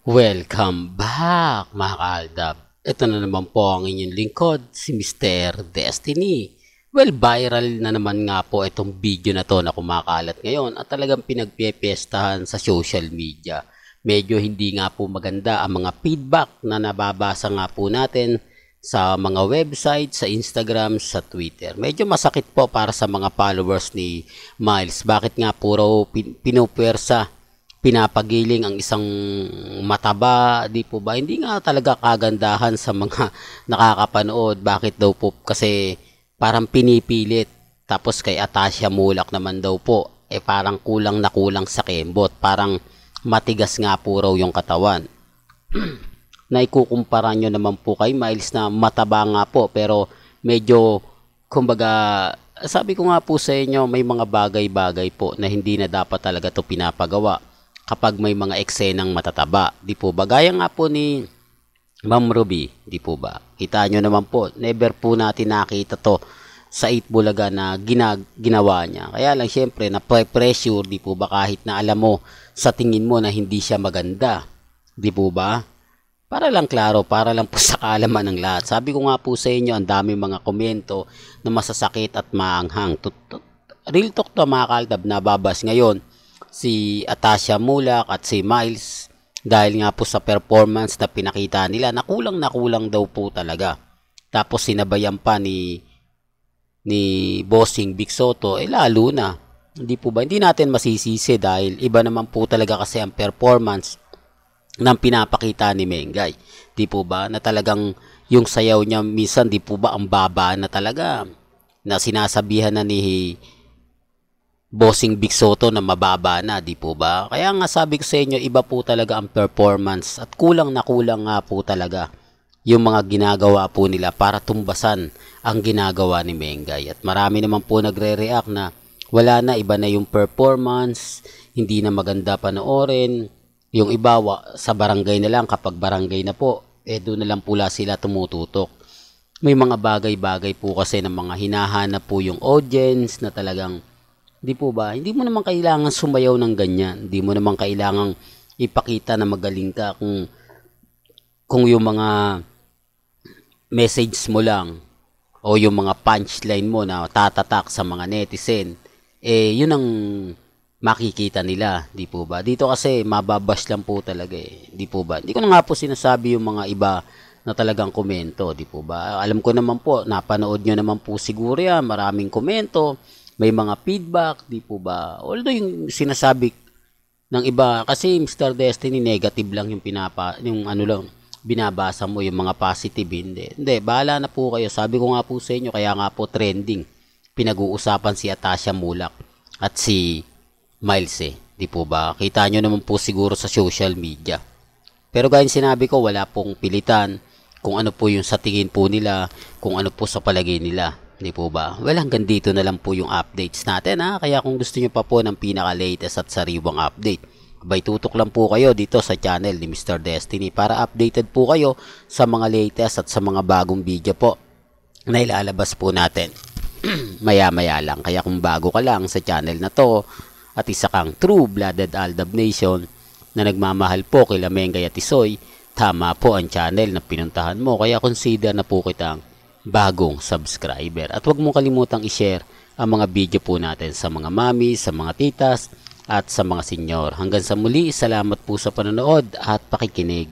Welcome back mga kaaldab. Ito na naman po ang inyong lingkod, si Mr. Destiny. Well, viral na naman nga po itong video na to na kumakalat ngayon at talagang pinagpipiestahan sa social media. Medyo hindi nga po maganda ang mga feedback na nababasa nga po natin sa mga website, sa Instagram, sa Twitter. Medyo masakit po para sa mga followers ni Miles. Bakit nga puro pinupwersa, pinapagiling ang isang mataba, di po ba? Hindi nga talaga kagandahan sa mga nakakapanood. Bakit daw po? Kasi parang pinipilit. Tapos kay Atasha Mulak naman daw po, parang kulang na kulang sa kembot. Parang matigas nga po raw yung katawan. Na ikukumpara nyo naman po kay Miles na mataba nga po, pero medyo, kumbaga, sabi ko nga po sa inyo, may mga bagay-bagay po na hindi na dapat talaga to pinapagawa kapag may mga eksenang matataba. Di po ba? Gaya nga po ni Ma'am Ruby, di po ba? Kita nyo naman po, never po natin nakita to sa 8 Bulaga na ginawa niya. Kaya lang syempre, na-pressure, di po ba? Kahit na alam mo, sa tingin mo na hindi siya maganda. Di po ba? Para lang klaro, para lang po sa kaalaman ng lahat. Sabi ko nga po sa inyo, ang dami mga komento na masasakit at maanghang. Real talk to mga kaaldab, nababas ngayon si Atasha Mulak at si Miles dahil nga po sa performance na pinakita nila na kulang daw po talaga. Tapos sinabayan pa ni Bossing Big Soto, lalo na. Hindi po ba? Hindi natin masisisi dahil iba naman po talaga kasi ang performance ng pinapakita ni Mengay. Di po ba? Na talagang yung sayaw niya minsan, di po ba, ang baba na talaga. Na sinasabihan na ni Bossing Big Soto na mababa na, di po ba? Kaya nga sabi ko sa inyo, iba po talaga ang performance at kulang na kulang nga po talaga yung mga ginagawa po nila para tumbasan ang ginagawa ni Mengay. At marami naman po nagre-react na wala na, iba na yung performance, hindi na maganda panoorin. Yung iba sa barangay na lang, kapag barangay na po, doon na lang pula sila tumututok. May mga bagay-bagay po kasi ng mga hinahanap po yung audience na talagang, di po ba, hindi mo naman kailangan sumayaw ng ganyan. Hindi mo naman kailangan ipakita na magaling ka kung yung mga message mo lang o yung mga punchline mo na tatatak sa mga netizen, yun ang makikita nila, di po ba? Dito kasi mababash lang po talaga di po ba? Hindi ko na nga po sinasabi yung mga iba na talagang komento, di po ba? Alam ko naman po, napanood nyo naman po siguro yan, maraming komento, may mga feedback, di po ba? Although yung sinasabi ng iba, kasi Mr. Destiny, negative lang yung binabasa mo, yung mga positive, hindi. Hindi, bahala na po kayo. Sabi ko nga po sa inyo, kaya nga po trending, pinag-uusapan si Atasha Mulak at si Miles di po ba? Kita nyo naman po siguro sa social media. Pero gaya sinabi ko, wala pong pilitan kung ano po yung sa tingin po nila, kung ano po sa palagay nila. Di po ba? Well, hanggang dito na lang po yung updates natin Kaya kung gusto nyo pa po ng pinaka-latest at sariwang update, abay tutok lang po kayo dito sa channel ni Mr. Destiny para updated po kayo sa mga latest at sa mga bagong video po na ilalabas po natin maya-maya lang. Kaya kung bago ka lang sa channel na to at isa kang true-blooded Aldab Nation na nagmamahal po kila Mengay at Isoy, tama po ang channel na pinuntahan mo. Kaya consider na po kitang bagong subscriber. At huwag mo kalimutang i-share ang mga video po natin sa mga mami, sa mga titas, at sa mga senyor. Hanggang sa muli, salamat po sa panonood at pakikinig.